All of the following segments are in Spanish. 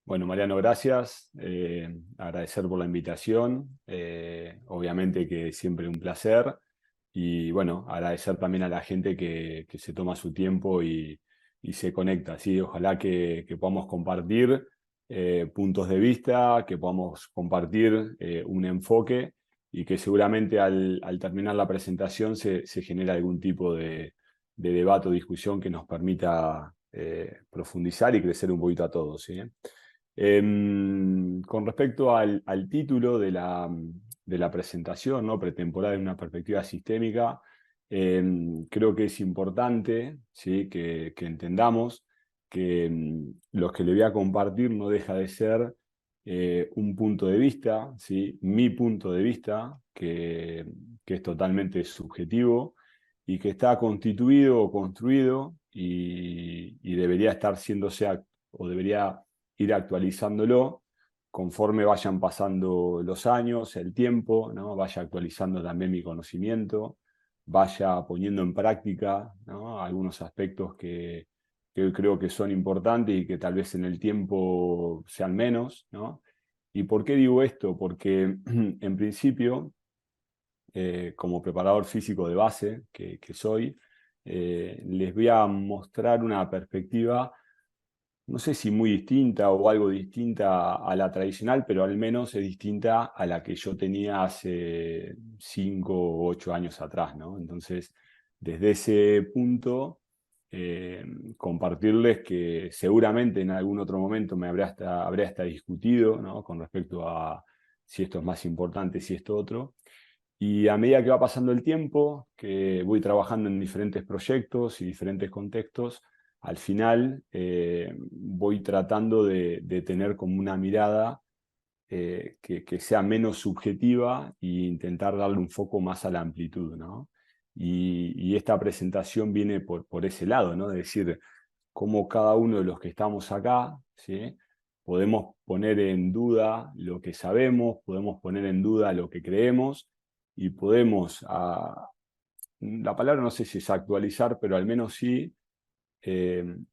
Bueno, Mariano, gracias. Agradecer por la invitación. Obviamente que siempre un placer. Y bueno, agradecer también a la gente que se toma su tiempo y se conecta. ¿Sí? Ojalá que podamos compartir puntos de vista, que podamos compartir un enfoque y que seguramente al terminar la presentación se genere algún tipo de debate o discusión que nos permita profundizar y crecer un poquito a todos. ¿Sí? Con respecto al título de la presentación, ¿no? Pretemporada en una perspectiva sistémica, creo que es importante, ¿sí? que entendamos que lo que le voy a compartir no deja de ser un punto de vista, ¿sí? Mi punto de vista, que es totalmente subjetivo y que está constituido o construido y debería estar o debería ir actualizándolo conforme vayan pasando los años, el tiempo, ¿no? Vaya actualizando también mi conocimiento, vaya poniendo en práctica, ¿no? Algunos aspectos que creo que son importantes y que tal vez en el tiempo sean menos, ¿no? ¿Y por qué digo esto? Porque en principio, como preparador físico de base que soy, les voy a mostrar una perspectiva no sé si muy distinta o algo distinta a la tradicional, pero al menos es distinta a la que yo tenía hace 5 o 8 años atrás, ¿no? Entonces, desde ese punto, compartirles que seguramente en algún otro momento habré hasta discutido, ¿no? Con respecto a si esto es más importante, si esto otro. Y a medida que va pasando el tiempo, que voy trabajando en diferentes proyectos y diferentes contextos, al final voy tratando de tener como una mirada que sea menos subjetiva e intentar darle un foco más a la amplitud, ¿no? Y esta presentación viene por ese lado, ¿no? De decir cómo cada uno de los que estamos acá, ¿sí? Podemos poner en duda lo que sabemos, podemos poner en duda lo que creemos y podemos, la palabra no sé si es actualizar, pero al menos sí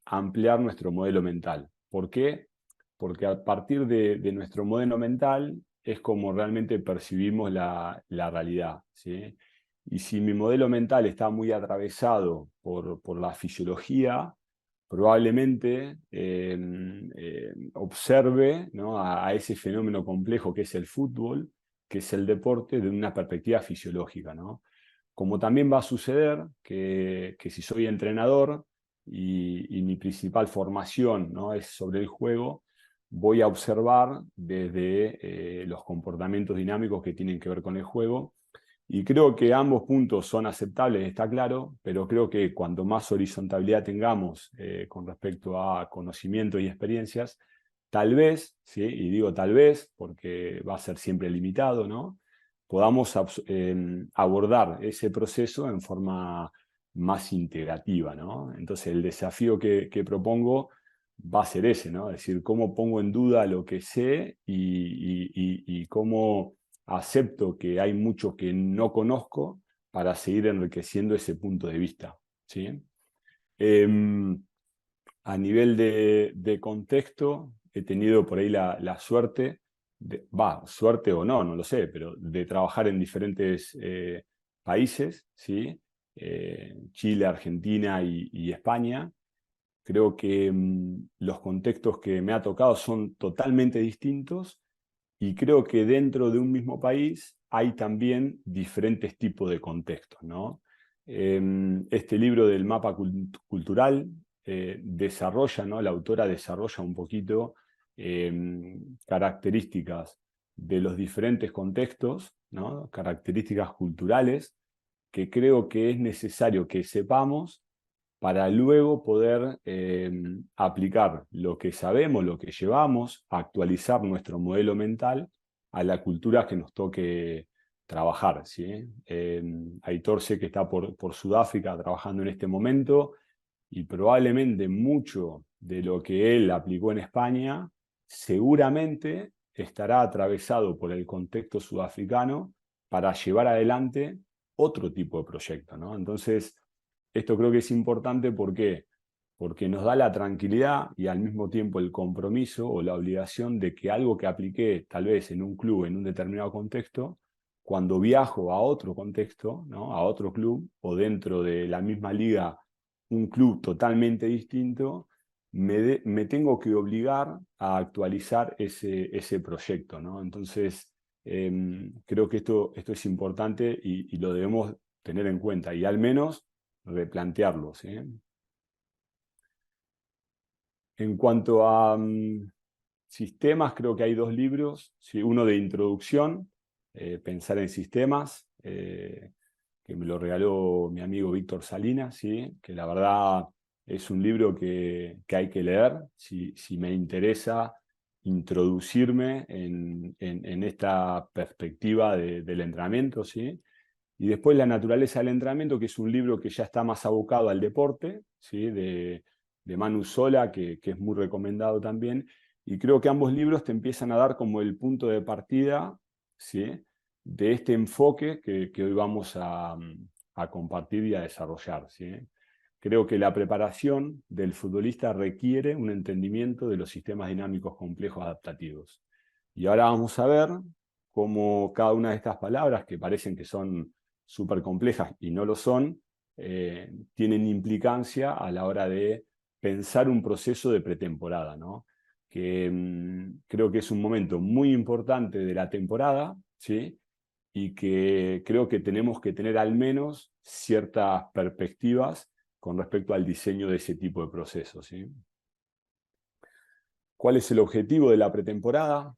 ampliar nuestro modelo mental. ¿Por qué? Porque a partir de nuestro modelo mental es como realmente percibimos la realidad, ¿sí? Y si mi modelo mental está muy atravesado por la fisiología, probablemente observe, ¿no? a ese fenómeno complejo que es el fútbol, que es el deporte, de una perspectiva fisiológica, ¿no? Como también va a suceder que si soy entrenador y mi principal formación, ¿no? es sobre el juego, voy a observar desde los comportamientos dinámicos que tienen que ver con el juego. Y creo que ambos puntos son aceptables, está claro, pero creo que cuanto más horizontabilidad tengamos con respecto a conocimiento y experiencias, tal vez, ¿sí? Y digo tal vez porque va a ser siempre limitado, ¿no? Podamos abordar ese proceso en forma más integrativa, ¿no? Entonces el desafío que propongo va a ser ese, ¿no? Es decir, cómo pongo en duda lo que sé y cómo acepto que hay mucho que no conozco para seguir enriqueciendo ese punto de vista, ¿sí? A nivel de contexto, he tenido por ahí la suerte, suerte o no, no lo sé, pero de trabajar en diferentes países, ¿sí? Chile, Argentina y España. Creo que los contextos que me ha tocado son totalmente distintos y creo que dentro de un mismo país hay también diferentes tipos de contextos, ¿no? Este libro del mapa cultural desarrolla, ¿no? La autora desarrolla un poquito características de los diferentes contextos, ¿no? Características culturales que creo que es necesario que sepamos para luego poder aplicar lo que sabemos, lo que llevamos, actualizar nuestro modelo mental a la cultura que nos toque trabajar, ¿sí? Aitor sé que está por Sudáfrica trabajando en este momento y probablemente mucho de lo que él aplicó en España seguramente estará atravesado por el contexto sudafricano para llevar adelante otro tipo de proyecto, ¿no? Entonces, esto creo que es importante, ¿por qué? porque nos da la tranquilidad y al mismo tiempo el compromiso o la obligación de que algo que apliqué tal vez en un club, en un determinado contexto, cuando viajo a otro contexto, ¿no? A otro club o dentro de la misma liga, un club totalmente distinto, me tengo que obligar a actualizar ese proyecto, ¿no? Entonces, creo que esto es importante y lo debemos tener en cuenta y al menos replantearlo, ¿sí? En cuanto a sistemas, creo que hay dos libros, ¿sí? Uno de introducción, Pensar en sistemas, que me lo regaló mi amigo Víctor Salinas, ¿sí? Que la verdad es un libro que hay que leer si me interesa introducirme en esta perspectiva del entrenamiento, ¿sí? Y después La naturaleza del entrenamiento, que es un libro que ya está más abocado al deporte, ¿sí? De Manu Sola, que es muy recomendado también. Y creo que ambos libros te empiezan a dar como el punto de partida, ¿sí? De este enfoque que hoy vamos a compartir y a desarrollar, ¿sí? Creo que la preparación del futbolista requiere un entendimiento de los sistemas dinámicos complejos adaptativos. Y ahora vamos a ver cómo cada una de estas palabras, que parecen que son súper complejas y no lo son, tienen implicancia a la hora de pensar un proceso de pretemporada, ¿no? Que creo que es un momento muy importante de la temporada, ¿sí? Y que creo que tenemos que tener al menos ciertas perspectivas con respecto al diseño de ese tipo de procesos, ¿sí? ¿Cuál es el objetivo de la pretemporada?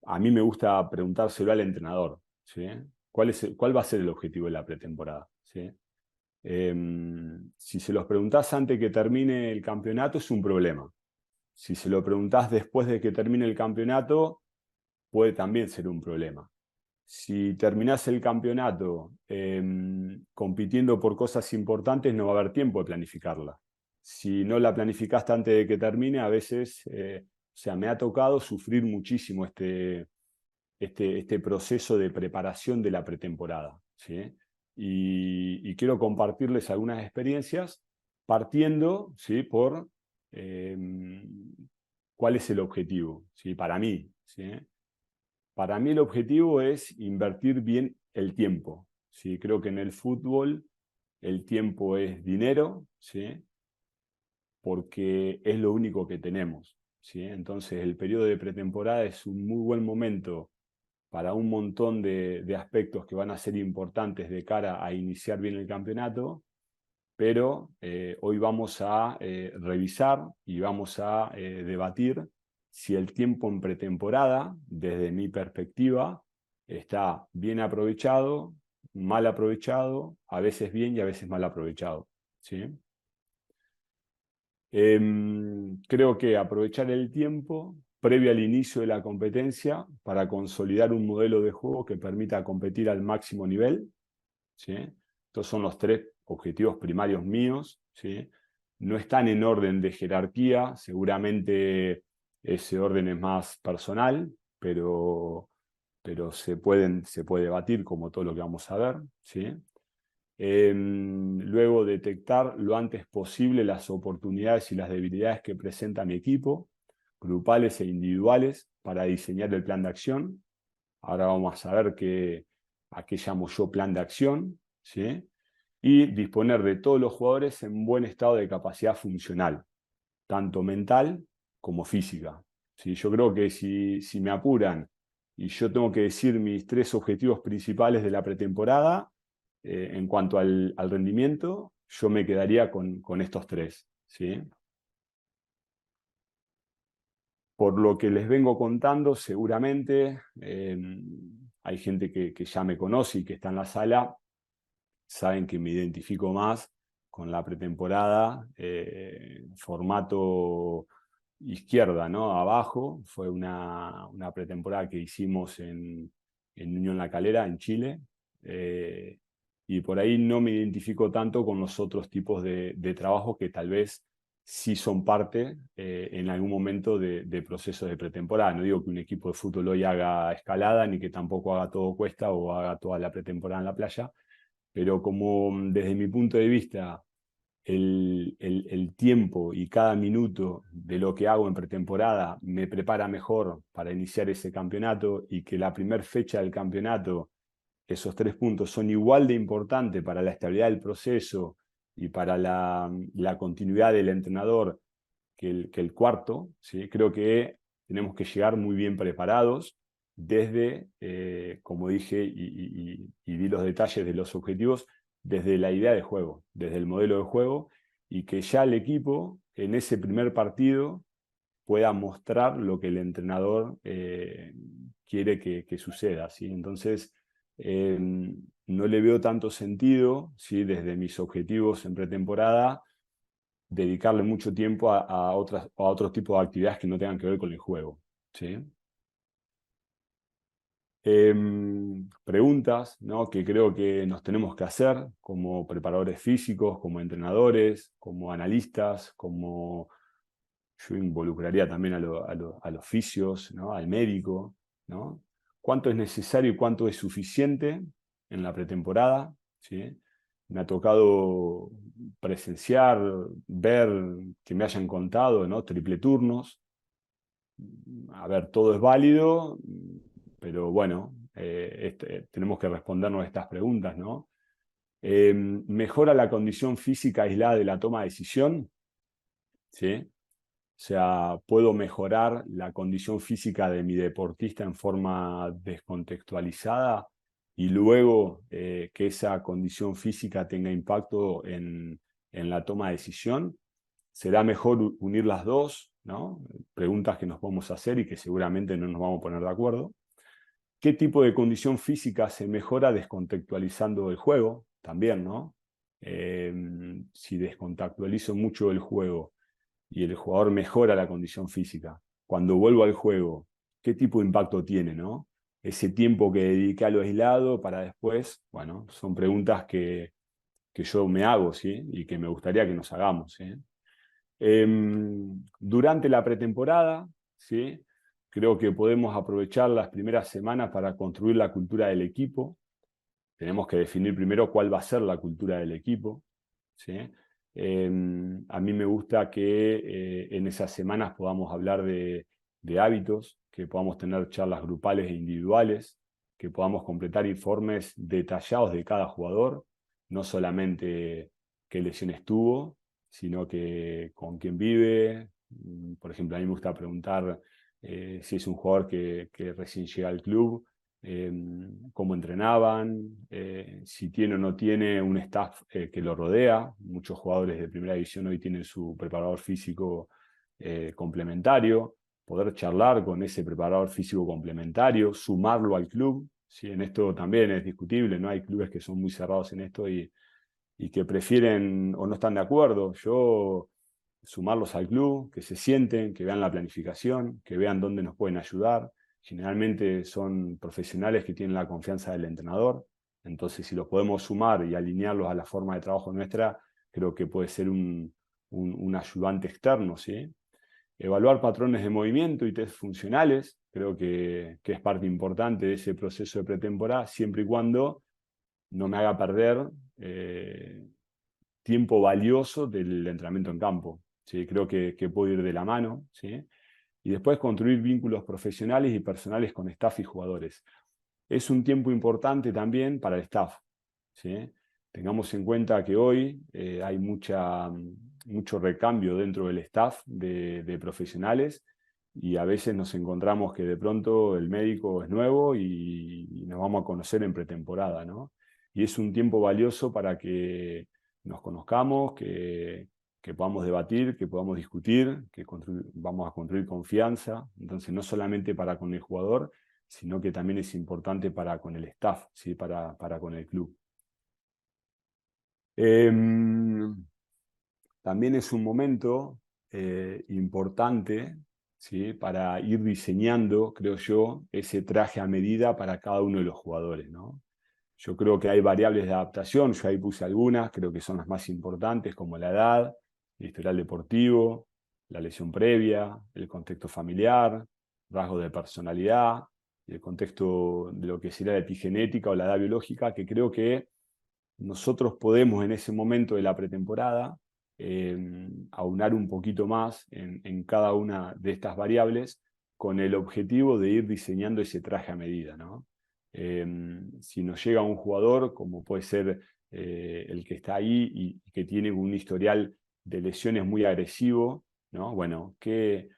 A mí me gusta preguntárselo al entrenador, ¿sí? ¿Cuál va a ser el objetivo de la pretemporada? ¿Sí? Si se los preguntás antes que termine el campeonato es un problema. Si se lo preguntás después de que termine el campeonato, puede también ser un problema. Si terminás el campeonato compitiendo por cosas importantes, no va a haber tiempo de planificarla. Si no la planificaste antes de que termine, a veces, o sea, me ha tocado sufrir muchísimo este proceso de preparación de la pretemporada, ¿sí? Y quiero compartirles algunas experiencias partiendo, ¿sí? Por cuál es el objetivo, ¿sí? Para mí, ¿sí? Para mí el objetivo es invertir bien el tiempo, ¿sí? Creo que en el fútbol el tiempo es dinero, ¿sí? Porque es lo único que tenemos, ¿sí? Entonces el periodo de pretemporada es un muy buen momento para un montón de aspectos que van a ser importantes de cara a iniciar bien el campeonato, pero hoy vamos a revisar y vamos a debatir si el tiempo en pretemporada, desde mi perspectiva, está bien aprovechado, mal aprovechado, a veces bien y a veces mal aprovechado, ¿sí? Creo que aprovechar el tiempo previo al inicio de la competencia para consolidar un modelo de juego que permita competir al máximo nivel, ¿sí? Estos son los tres objetivos primarios míos, ¿sí? No están en orden de jerarquía, seguramente ese orden es más personal, pero se puede debatir como todo lo que vamos a ver, ¿sí? Luego detectar lo antes posible las oportunidades y las debilidades que presenta mi equipo, grupales e individuales, para diseñar el plan de acción. Ahora vamos a ver a qué llamo yo plan de acción, ¿sí? Y disponer de todos los jugadores en buen estado de capacidad funcional, tanto mental como física, ¿sí? Yo creo que si me apuran y yo tengo que decir mis tres objetivos principales de la pretemporada, en cuanto al rendimiento, yo me quedaría con estos tres, ¿sí? Por lo que les vengo contando, seguramente hay gente que ya me conoce y que está en la sala, saben que me identifico más con la pretemporada, formato izquierda, ¿no? Abajo, fue una pretemporada que hicimos en Unión La Calera, en Chile, y por ahí no me identifico tanto con los otros tipos de trabajo que tal vez sí son parte en algún momento de procesos de pretemporada. No digo que un equipo de fútbol hoy haga escalada, ni que tampoco haga todo cuesta o haga toda la pretemporada en la playa, pero como desde mi punto de vista el tiempo y cada minuto de lo que hago en pretemporada me prepara mejor para iniciar ese campeonato, y que la primera fecha del campeonato, esos 3 puntos son igual de importantes para la estabilidad del proceso y para la continuidad del entrenador que el cuarto, ¿sí? Creo que tenemos que llegar muy bien preparados desde, como dije y di los detalles de los objetivos, desde la idea de juego, desde el modelo de juego, y que ya el equipo en ese primer partido pueda mostrar lo que el entrenador quiere que suceda, ¿sí? Entonces, no le veo tanto sentido, ¿sí? Desde mis objetivos en pretemporada, dedicarle mucho tiempo a otros tipos de actividades que no tengan que ver con el juego, ¿sí? Preguntas, ¿no?, que creo que nos tenemos que hacer como preparadores físicos, como entrenadores, como analistas, como yo involucraría también a los fisios, ¿no?, al médico, ¿no? ¿Cuánto es necesario y cuánto es suficiente en la pretemporada? ¿Sí? Me ha tocado presenciar, ver, que me hayan contado, ¿no?, triple turnos. A ver, todo es válido, pero bueno, tenemos que respondernos estas preguntas, ¿no? ¿Mejora la condición física aislada de la toma de decisión? ¿Sí? O sea, ¿puedo mejorar la condición física de mi deportista en forma descontextualizada y luego que esa condición física tenga impacto en la toma de decisión? ¿Será mejor unir las dos, ¿no? Preguntas que nos podemos hacer y que seguramente no nos vamos a poner de acuerdo. ¿Qué tipo de condición física se mejora descontextualizando el juego? También, ¿no? Si descontextualizo mucho el juego y el jugador mejora la condición física, cuando vuelvo al juego, ¿qué tipo de impacto tiene, no? Ese tiempo que dediqué a lo aislado para después, bueno, son preguntas que yo me hago, ¿sí? Y que me gustaría que nos hagamos, ¿sí? Durante la pretemporada, ¿sí?, creo que podemos aprovechar las primeras semanas para construir la cultura del equipo. Tenemos que definir primero cuál va a ser la cultura del equipo, ¿sí? A mí me gusta que en esas semanas podamos hablar de hábitos, que podamos tener charlas grupales e individuales, que podamos completar informes detallados de cada jugador, no solamente qué lesiones tuvo, sino que con quién vive. Por ejemplo, a mí me gusta preguntar si es un jugador que recién llega al club, cómo entrenaban, si tiene o no tiene un staff que lo rodea. Muchos jugadores de primera división hoy tienen su preparador físico complementario. Poder charlar con ese preparador físico complementario, sumarlo al club, ¿sí? En esto también es discutible, ¿no? Hay clubes que son muy cerrados en esto y que prefieren o no están de acuerdo. Yo sumarlos al club, que se sienten, que vean la planificación, que vean dónde nos pueden ayudar. Generalmente son profesionales que tienen la confianza del entrenador, entonces si los podemos sumar y alinearlos a la forma de trabajo nuestra, creo que puede ser un ayudante externo, ¿sí? Evaluar patrones de movimiento y test funcionales, creo que es parte importante de ese proceso de pretemporada, siempre y cuando no me haga perder tiempo valioso del entrenamiento en campo, ¿sí? Creo que puedo ir de la mano, ¿sí? Y después construir vínculos profesionales y personales con staff y jugadores. Es un tiempo importante también para el staff, ¿sí? Tengamos en cuenta que hoy hay mucho recambio dentro del staff de profesionales, y a veces nos encontramos que de pronto el médico es nuevo y nos vamos a conocer en pretemporada, ¿no? Y es un tiempo valioso para que nos conozcamos, que podamos debatir, que podamos discutir, vamos a construir confianza. Entonces, no solamente para con el jugador, sino que también es importante para con el staff, ¿sí? Para con el club. También es un momento importante, ¿sí?, para ir diseñando, creo yo, ese traje a medida para cada uno de los jugadores, ¿no? Yo creo que hay variables de adaptación, yo ahí puse algunas, creo que son las más importantes, como la edad, el historial deportivo, la lesión previa, el contexto familiar, rasgos de personalidad, y el contexto de lo que sería la epigenética o la edad biológica, que creo que nosotros podemos en ese momento de la pretemporada aunar un poquito más en cada una de estas variables con el objetivo de ir diseñando ese traje a medida, ¿no? Si nos llega un jugador, como puede ser el que está ahí y que tiene un historial de lesiones muy agresivo, ¿no? Bueno, ¿qué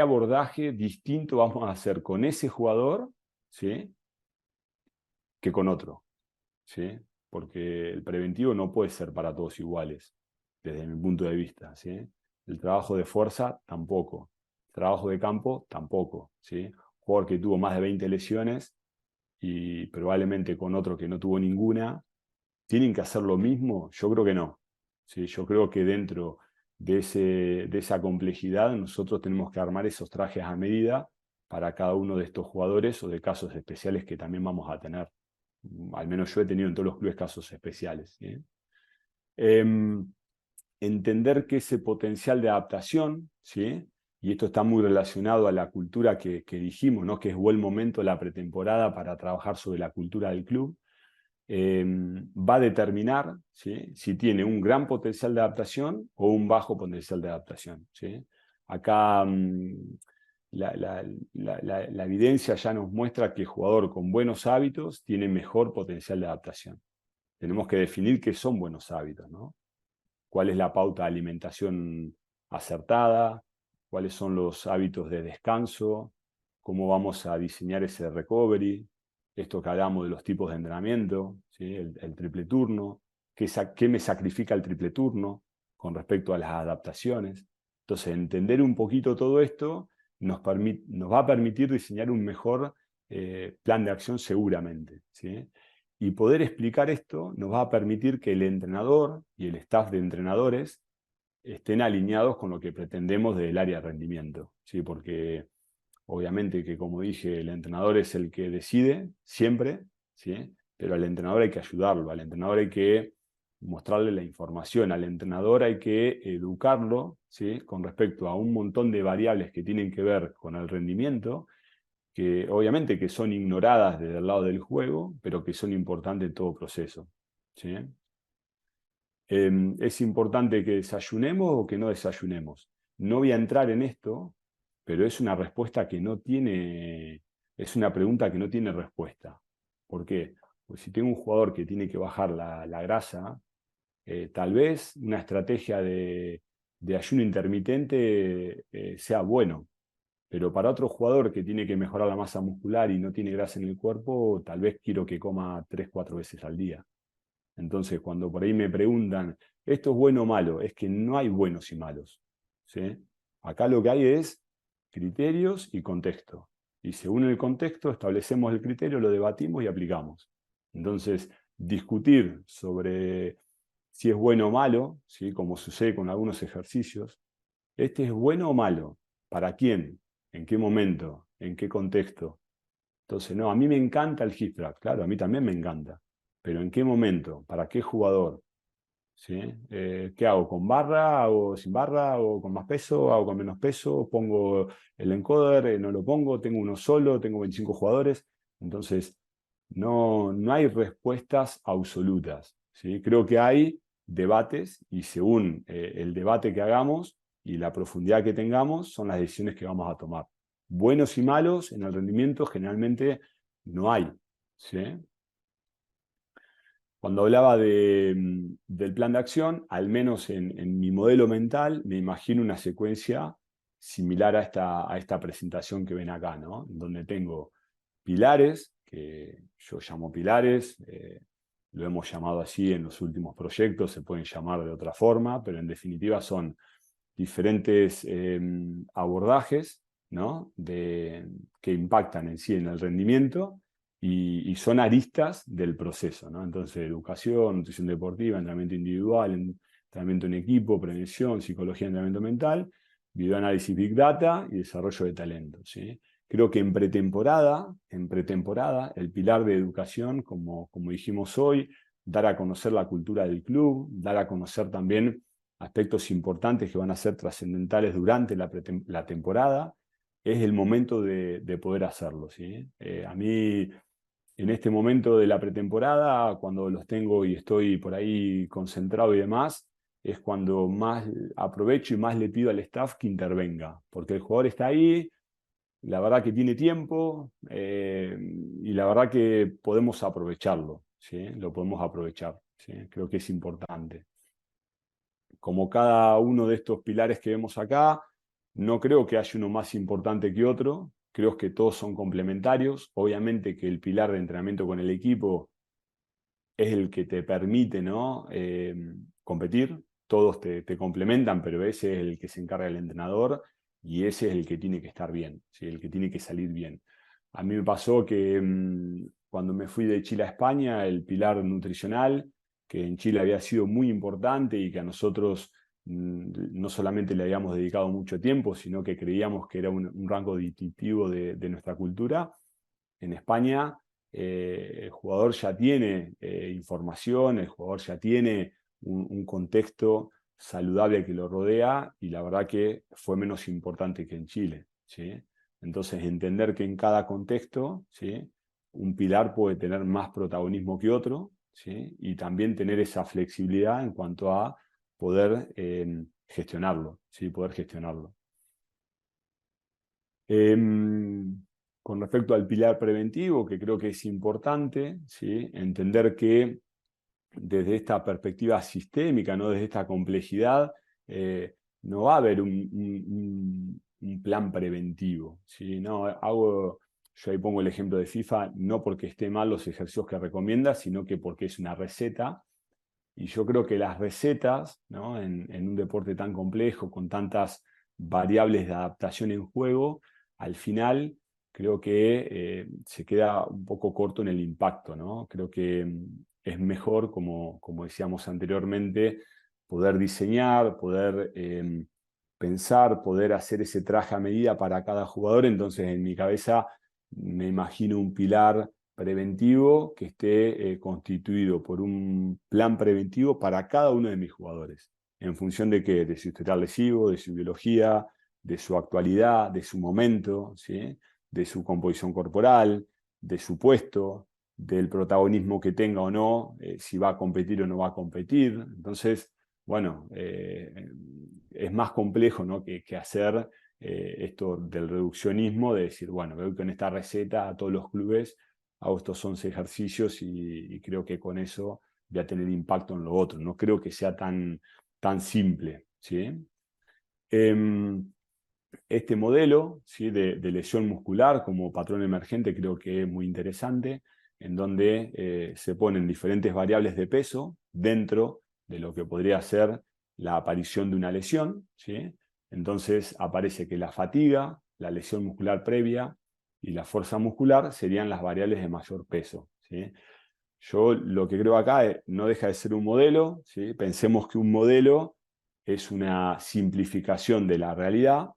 abordaje distinto vamos a hacer con ese jugador, ¿sí?, que con otro? ¿Sí? Porque el preventivo no puede ser para todos iguales, desde mi punto de vista, ¿sí? El trabajo de fuerza tampoco, el trabajo de campo tampoco, ¿sí? Jugador que tuvo más de 20 lesiones y probablemente con otro que no tuvo ninguna, ¿tienen que hacer lo mismo? Yo creo que no, ¿sí? Yo creo que dentro de esa complejidad nosotros tenemos que armar esos trajes a medida para cada uno de estos jugadores o de casos especiales que también vamos a tener. Al menos yo he tenido en todos los clubes casos especiales, ¿sí? Entender que ese potencial de adaptación, ¿sí?, y esto está muy relacionado a la cultura que dijimos, ¿no?, que es buen momento la pretemporada para trabajar sobre la cultura del club, va a determinar, ¿sí?, si tiene un gran potencial de adaptación o un bajo potencial de adaptación, ¿sí? Acá la evidencia ya nos muestra que el jugador con buenos hábitos tiene mejor potencial de adaptación. Tenemos que definir qué son buenos hábitos, ¿no? ¿Cuál es la pauta de alimentación acertada? ¿Cuáles son los hábitos de descanso? ¿Cómo vamos a diseñar ese recovery? Esto que hablamos de los tipos de entrenamiento, ¿sí?, el triple turno. ¿Qué me sacrifica el triple turno con respecto a las adaptaciones? Entonces, entender un poquito todo esto nos va a permitir diseñar un mejor plan de acción seguramente, ¿sí? Y poder explicar esto nos va a permitir que el entrenador y el staff de entrenadores estén alineados con lo que pretendemos del área de rendimiento, ¿sí? Porque obviamente que, como dije, el entrenador es el que decide siempre, ¿sí? Pero al entrenador hay que ayudarlo, al entrenador hay que mostrarle la información, al entrenador hay que educarlo, ¿sí?, con respecto a un montón de variables que tienen que ver con el rendimiento, que obviamente que son ignoradas desde el lado del juego, pero que son importantes en todo proceso, ¿sí? ¿Es importante que desayunemos o que no desayunemos? No voy a entrar en esto, pero es una respuesta que no tiene, es una pregunta que no tiene respuesta. ¿Por qué? Pues si tengo un jugador que tiene que bajar la grasa, tal vez una estrategia de ayuno intermitente sea bueno, pero para otro jugador que tiene que mejorar la masa muscular y no tiene grasa en el cuerpo, tal vez quiero que coma 3, 4 veces al día. Entonces, cuando por ahí me preguntan, ¿esto es bueno o malo? Es que no hay buenos y malos, ¿sí? Acá lo que hay es criterios y contexto. Y según el contexto, establecemos el criterio, lo debatimos y aplicamos. Entonces, discutir sobre si es bueno o malo, ¿sí?, como sucede con algunos ejercicios, ¿este es bueno o malo? ¿Para quién? ¿En qué momento? ¿En qué contexto? Entonces, no, a mí me encanta el hip thrust, claro, a mí también me encanta. Pero ¿en qué momento? ¿Para qué jugador? ¿Sí? ¿Qué hago? ¿Con barra? ¿Hago sin barra? ¿Hago con más peso? ¿Hago con menos peso? ¿Pongo el encoder? ¿No lo pongo? ¿Tengo uno solo? ¿Tengo 25 jugadores? Entonces, no hay respuestas absolutas, ¿sí? Creo que hay debates y según el debate que hagamos y la profundidad que tengamos, son las decisiones que vamos a tomar. Buenos y malos en el rendimiento generalmente no hay, ¿sí? Cuando hablaba del plan de acción, al menos en mi modelo mental, me imagino una secuencia similar a esta presentación que ven acá, ¿no? Donde tengo pilares, que yo llamo pilares, lo hemos llamado así en los últimos proyectos, se pueden llamar de otra forma, pero en definitiva son diferentes abordajes, ¿no?, que impactan en sí en el rendimiento y son aristas del proceso, ¿no? Entonces, educación, nutrición deportiva, entrenamiento individual, entrenamiento en equipo, prevención, psicología, entrenamiento mental, videoanálisis, big data y desarrollo de talento, ¿sí? Creo que en pretemporada, el pilar de educación, como dijimos hoy, dar a conocer la cultura del club, dar a conocer también aspectos importantes que van a ser trascendentales durante la temporada, es el momento de poder hacerlo, ¿sí? A mí, en este momento de la pretemporada, cuando los tengo y estoy por ahí concentrado y demás, es cuando más aprovecho y más le pido al staff que intervenga, porque el jugador está ahí, la verdad que tiene tiempo y la verdad que podemos aprovecharlo, ¿sí? Lo podemos aprovechar, ¿sí? Creo que es importante. Como cada uno de estos pilares que vemos acá, no creo que haya uno más importante que otro, creo que todos son complementarios. Obviamente que el pilar de entrenamiento con el equipo es el que te permite, ¿no? Competir, todos te complementan, pero ese es el que se encarga el entrenador y ese es el que tiene que estar bien, ¿sí? El que tiene que salir bien. A mí me pasó que cuando me fui de Chile a España, el pilar nutricional, que en Chile había sido muy importante y que a nosotros no solamente le habíamos dedicado mucho tiempo, sino que creíamos que era un rango distintivo de nuestra cultura, en España el jugador ya tiene información, el jugador ya tiene un contexto saludable que lo rodea y la verdad que fue menos importante que en Chile, ¿sí? Entonces entender que en cada contexto, ¿sí?, un pilar puede tener más protagonismo que otro, ¿sí?, y también tener esa flexibilidad en cuanto a poder gestionarlo, ¿sí?, poder gestionarlo. Con respecto al pilar preventivo, que creo que es importante, ¿sí?, entender que desde esta perspectiva sistémica, ¿no?, desde esta complejidad, no va a haber un plan preventivo, ¿sí? No, yo ahí pongo el ejemplo de FIFA, no porque esté mal los ejercicios que recomienda, sino que porque es una receta. Y yo creo que las recetas, ¿no?, en un deporte tan complejo, con tantas variables de adaptación en juego, al final creo que se queda un poco corto en el impacto, ¿no? Creo que es mejor, como decíamos anteriormente, poder diseñar, poder pensar, poder hacer ese traje a medida para cada jugador. Entonces, en mi cabeza me imagino un pilar preventivo que esté constituido por un plan preventivo para cada uno de mis jugadores. ¿En función de qué? De su historial lesivo, de su biología, de su actualidad, de su momento, ¿sí?, de su composición corporal, de su puesto, del protagonismo que tenga o no, si va a competir o no va a competir. Entonces, bueno, es más complejo, ¿no?, que hacer esto del reduccionismo, de decir, bueno, veo que en esta receta a todos los clubes hago estos 11 ejercicios y creo que con eso voy a tener impacto en lo otro. No creo que sea tan simple, ¿sí? Este modelo, ¿sí?, de lesión muscular como patrón emergente creo que es muy interesante, en donde se ponen diferentes variables de peso dentro de lo que podría ser la aparición de una lesión, ¿sí? Entonces aparece que la fatiga, la lesión muscular previa y la fuerza muscular serían las variables de mayor peso, ¿sí? Yo lo que creo acá no deja de ser un modelo, ¿sí? Pensemos que un modelo es una simplificación de la realidad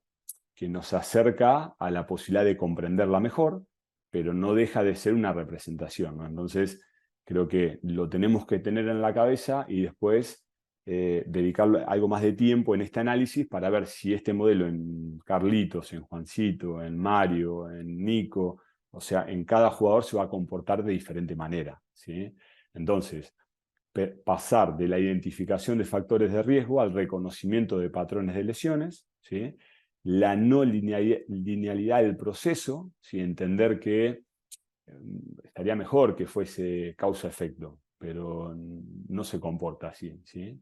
que nos acerca a la posibilidad de comprenderla mejor, pero no deja de ser una representación, ¿no? Entonces, creo que lo tenemos que tener en la cabeza y después dedicarle algo más de tiempo en este análisis para ver si este modelo en Carlitos, en Juancito, en Mario, en Nico, o sea, en cada jugador se va a comportar de diferente manera, ¿sí? Entonces, pasar de la identificación de factores de riesgo al reconocimiento de patrones de lesiones, ¿sí?, la no linealidad del proceso, ¿sí?, entender que estaría mejor que fuese causa-efecto, pero no se comporta así, ¿sí?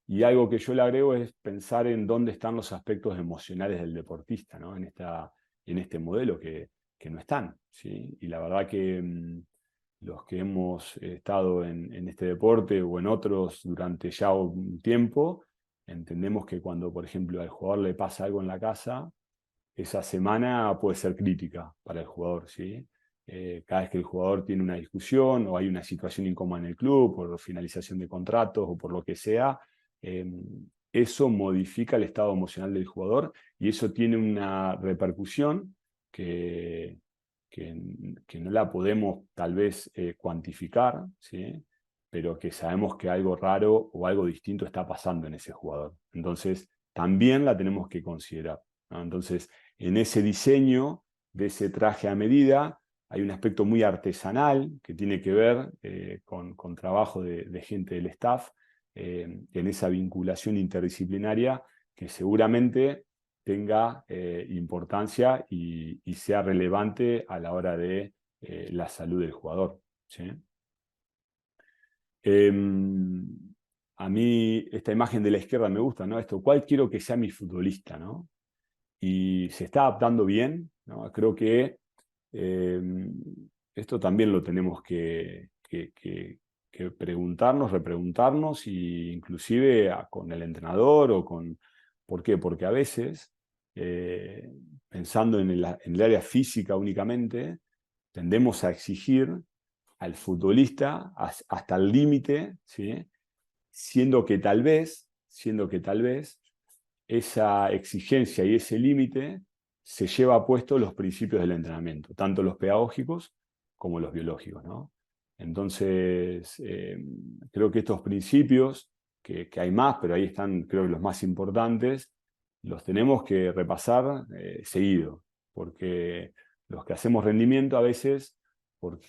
Y algo que yo le agrego es pensar en dónde están los aspectos emocionales del deportista, ¿no?, en este modelo que no están, ¿sí? Y la verdad que los que hemos estado en este deporte o en otros durante ya un tiempo, entendemos que cuando, por ejemplo, al jugador le pasa algo en la casa, esa semana puede ser crítica para el jugador, ¿sí? Cada vez que el jugador tiene una discusión o hay una situación incómoda en el club por finalización de contratos o por lo que sea, eso modifica el estado emocional del jugador y eso tiene una repercusión que, que no la podemos tal vez cuantificar, ¿sí?, pero que sabemos que algo raro o algo distinto está pasando en ese jugador. Entonces, también la tenemos que considerar, ¿no? Entonces, en ese diseño de ese traje a medida hay un aspecto muy artesanal que tiene que ver con trabajo de gente del staff, en esa vinculación interdisciplinaria que seguramente tenga importancia y sea relevante a la hora de la salud del jugador, ¿sí? A mí esta imagen de la izquierda me gusta, ¿no? Esto, ¿cuál quiero que sea mi futbolista, ¿no? Y se está adaptando bien, ¿no? Creo que esto también lo tenemos que preguntarnos, repreguntarnos, e inclusive con el entrenador o con... ¿Por qué? Porque a veces, pensando en el área física únicamente, tendemos a exigir al futbolista hasta el límite, ¿sí? Siendo que tal vez esa exigencia y ese límite se lleva puesto los principios del entrenamiento, tanto los pedagógicos como los biológicos, ¿no? Entonces, creo que estos principios, que hay más, pero ahí están, creo que los más importantes, los tenemos que repasar seguido, porque los que hacemos rendimiento a veces, por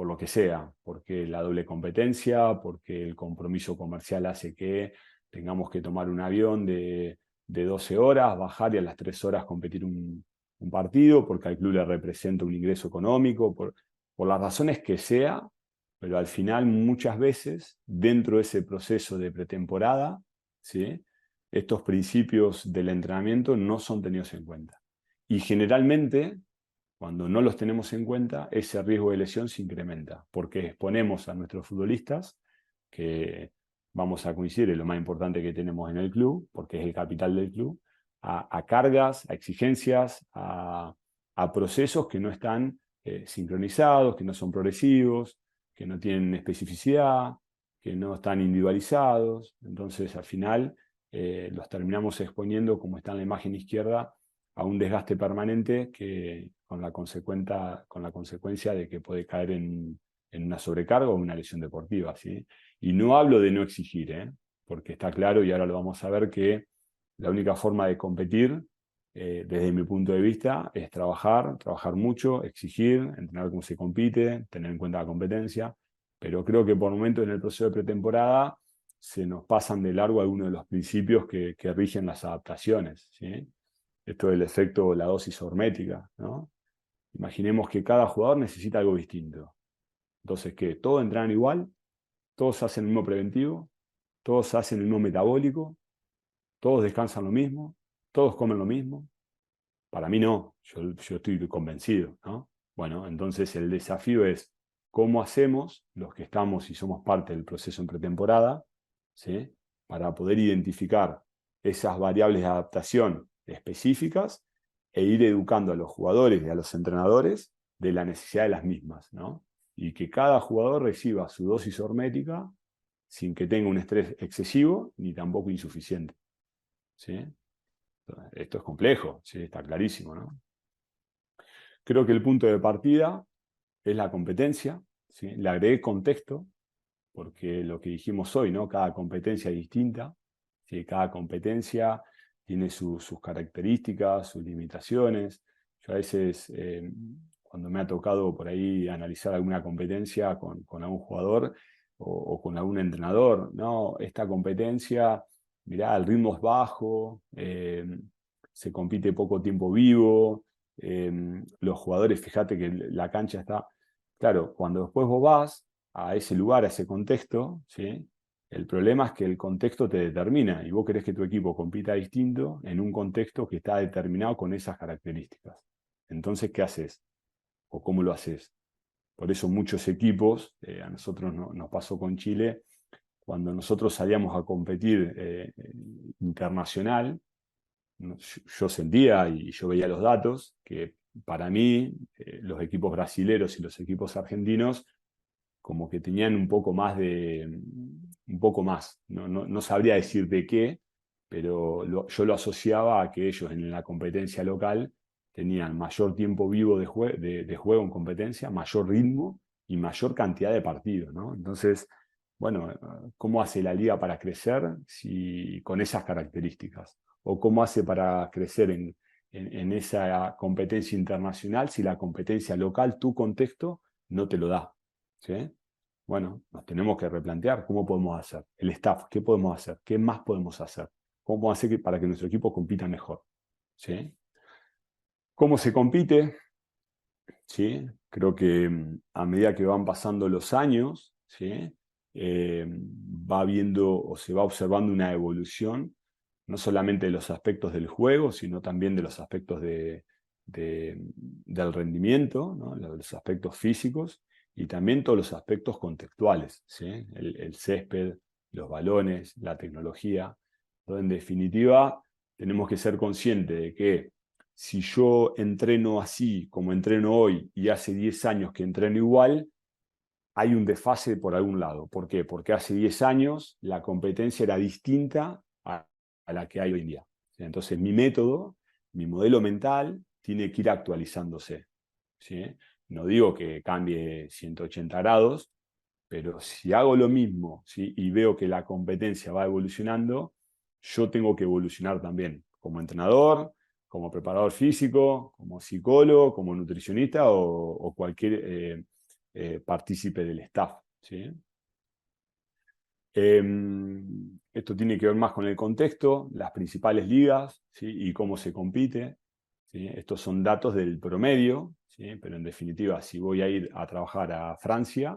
lo que sea, porque la doble competencia, porque el compromiso comercial hace que tengamos que tomar un avión de 12 horas, bajar y a las 3 horas competir un partido, porque al club le representa un ingreso económico, por las razones que sea, pero al final muchas veces, dentro de ese proceso de pretemporada, ¿sí? Estos principios del entrenamiento no son tenidos en cuenta. Y generalmente, cuando no los tenemos en cuenta, ese riesgo de lesión se incrementa, porque exponemos a nuestros futbolistas, que vamos a coincidir, es lo más importante que tenemos en el club, porque es el capital del club, a cargas, a exigencias, a procesos que no están sincronizados, que no son progresivos, que no tienen especificidad, que no están individualizados. Entonces, al final, los terminamos exponiendo, como está en la imagen izquierda, a un desgaste permanente que, con la consecuencia de que puede caer en una sobrecarga o una lesión deportiva, ¿sí? Y no hablo de no exigir, porque está claro, y ahora lo vamos a ver, que la única forma de competir, desde mi punto de vista, es trabajar mucho, exigir, entender cómo se compite, tener en cuenta la competencia, pero creo que por momentos en el proceso de pretemporada se nos pasan de largo algunos de los principios que rigen las adaptaciones, ¿sí? Esto del efecto, la dosis hormética, ¿no? Imaginemos que cada jugador necesita algo distinto. Entonces, ¿qué? ¿Todos entrenan igual? ¿Todos hacen el mismo preventivo? ¿Todos hacen el mismo metabólico? ¿Todos descansan lo mismo? ¿Todos comen lo mismo? Para mí no, yo estoy convencido, ¿no? Bueno, entonces el desafío es cómo hacemos los que estamos y somos parte del proceso en pretemporada, ¿sí? Para poder identificar esas variables de adaptación específicas e ir educando a los jugadores y a los entrenadores de la necesidad de las mismas, ¿no? Y que cada jugador reciba su dosis hormética sin que tenga un estrés excesivo ni tampoco insuficiente, ¿sí? Esto es complejo, ¿sí? Está clarísimo, ¿no? Creo que el punto de partida es la competencia, ¿sí? Le agregué contexto, porque lo que dijimos hoy, ¿no? Cada competencia es distinta, ¿sí? Cada competencia tiene sus características, sus limitaciones. Yo a veces, cuando me ha tocado por ahí analizar alguna competencia con algún jugador o con algún entrenador, ¿no? Esta competencia, mirá, el ritmo es bajo, se compite poco tiempo vivo, los jugadores, fíjate que la cancha está... Claro, cuando después vos vas a ese lugar, a ese contexto, ¿sí? El problema es que el contexto te determina y vos querés que tu equipo compita distinto en un contexto que está determinado con esas características. Entonces, ¿qué haces? ¿O cómo lo haces? Por eso muchos equipos, a nosotros nos pasó con Chile, cuando nosotros salíamos a competir internacional, yo sentía y yo veía los datos que para mí los equipos brasileros y los equipos argentinos como que tenían un poco más, no sabría decir de qué, pero yo lo asociaba a que ellos en la competencia local tenían mayor tiempo vivo de juego en competencia, mayor ritmo y mayor cantidad de partidos, ¿no? Entonces, bueno, ¿cómo hace la liga para crecer con esas características? ¿O cómo hace para crecer en esa competencia internacional si la competencia local, tu contexto, no te lo da? ¿Sí? Bueno, nos tenemos que replantear cómo podemos hacer. El staff, ¿qué podemos hacer? ¿Qué más podemos hacer? ¿Cómo podemos hacer para que nuestro equipo compita mejor? ¿Sí? ¿Cómo se compite? ¿Sí? Creo que a medida que van pasando los años, ¿sí? Va viendo o se va observando una evolución, no solamente de los aspectos del juego, sino también de los aspectos del rendimiento, ¿no? Los aspectos físicos y también todos los aspectos contextuales, ¿sí? El césped, los balones, la tecnología. Entonces, en definitiva, tenemos que ser conscientes de que si yo entreno así como entreno hoy y hace 10 años que entreno igual, hay un desfase por algún lado. ¿Por qué? Porque hace 10 años la competencia era distinta a la que hay hoy en día. Entonces mi método, mi modelo mental, tiene que ir actualizándose. ¿Sí? No digo que cambie 180 grados, pero si hago lo mismo, ¿sí? Y veo que la competencia va evolucionando, yo tengo que evolucionar también como entrenador, como preparador físico, como psicólogo, como nutricionista o cualquier partícipe del staff. ¿Sí? Esto tiene que ver más con el contexto, las principales ligas, ¿sí? Y cómo se compite. ¿Sí? Estos son datos del promedio, ¿sí? Pero en definitiva, si voy a ir a trabajar a Francia,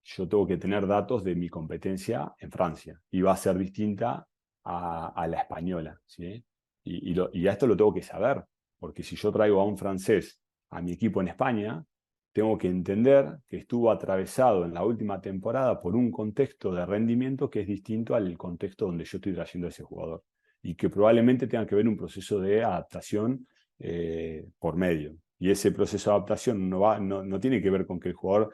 yo tengo que tener datos de mi competencia en Francia y va a ser distinta a la española. ¿Sí? Y a esto lo tengo que saber, porque si yo traigo a un francés a mi equipo en España, tengo que entender que estuvo atravesado en la última temporada por un contexto de rendimiento que es distinto al contexto donde yo estoy trayendo a ese jugador y que probablemente tenga que ver un proceso de adaptación por medio. Y ese proceso de adaptación no tiene que ver con que el jugador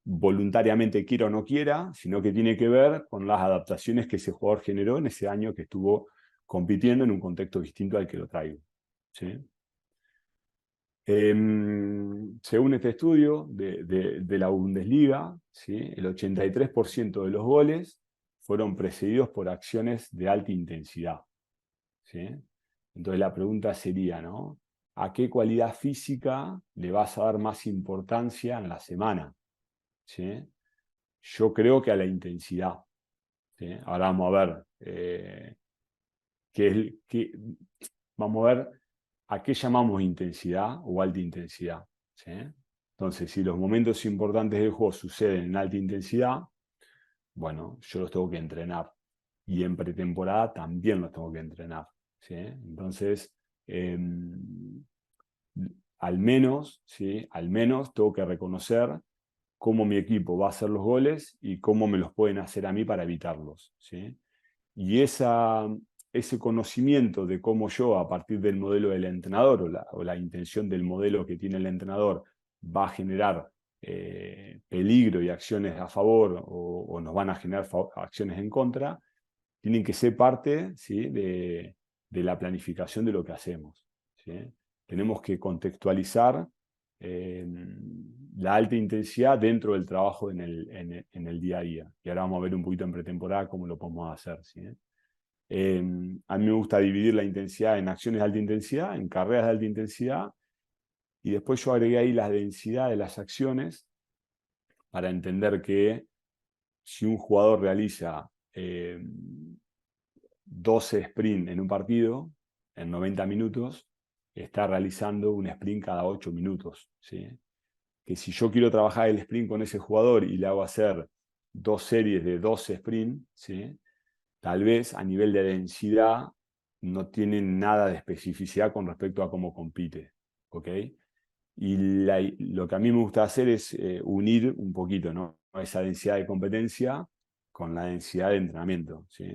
voluntariamente quiera o no quiera, sino que tiene que ver con las adaptaciones que ese jugador generó en ese año que estuvo compitiendo en un contexto distinto al que lo traigo. ¿Sí? Según este estudio de la Bundesliga, ¿sí? El 83% de los goles fueron precedidos por acciones de alta intensidad. ¿Sí? Entonces la pregunta sería, ¿no? ¿A qué cualidad física le vas a dar más importancia en la semana? ¿Sí? Yo creo que a la intensidad. ¿Sí? Ahora vamos a ver vamos a ver a qué llamamos intensidad o alta intensidad. ¿Sí? Entonces, si los momentos importantes del juego suceden en alta intensidad, bueno, yo los tengo que entrenar. Y en pretemporada también los tengo que entrenar. ¿Sí? Entonces, al menos, ¿sí? Al menos tengo que reconocer cómo mi equipo va a hacer los goles y cómo me los pueden hacer a mí para evitarlos. ¿Sí? Y ese conocimiento de cómo yo, a partir del modelo del entrenador o la intención del modelo que tiene el entrenador, va a generar peligro y acciones a favor o nos van a generar acciones en contra, tienen que ser parte, ¿sí? de la planificación de lo que hacemos. ¿Sí? Tenemos que contextualizar la alta intensidad dentro del trabajo en el día a día. Y ahora vamos a ver un poquito en pretemporada cómo lo podemos hacer. ¿Sí? A mí me gusta dividir la intensidad en acciones de alta intensidad, en carreras de alta intensidad, y después yo agregué ahí la densidad de las acciones para entender que si un jugador realiza 12 sprints en un partido, en 90 minutos, está realizando un sprint cada 8 minutos. ¿Sí? Que si yo quiero trabajar el sprint con ese jugador y le hago hacer 2 series de 12 sprints, ¿sí? Tal vez a nivel de densidad no tienen nada de especificidad con respecto a cómo compite. ¿Ok? Y lo que a mí me gusta hacer es unir un poquito, ¿no? Esa densidad de competencia con la densidad de entrenamiento. ¿Sí?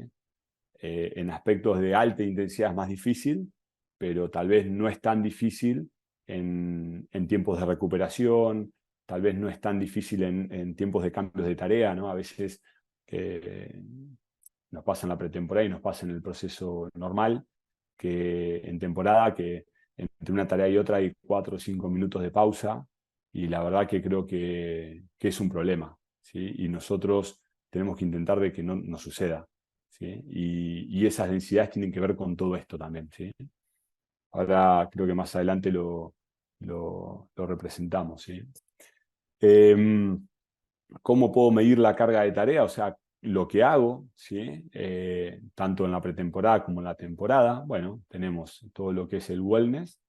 En aspectos de alta intensidad es más difícil, pero tal vez no es tan difícil en tiempos de recuperación, tal vez no es tan difícil en tiempos de cambios de tarea, ¿no? A veces nos pasa en la pretemporada y nos pasa en el proceso normal, que en temporada, que entre una tarea y otra hay 4 o 5 minutos de pausa, y la verdad que creo que es un problema, ¿sí? Y nosotros tenemos que intentar de que no suceda. ¿Sí? Y esas densidades tienen que ver con todo esto también. ¿Sí? Ahora creo que más adelante lo representamos. ¿Sí? ¿Cómo puedo medir la carga de tarea? O sea, lo que hago, ¿sí? Tanto en la pretemporada como en la temporada. Bueno, tenemos todo lo que es el wellness,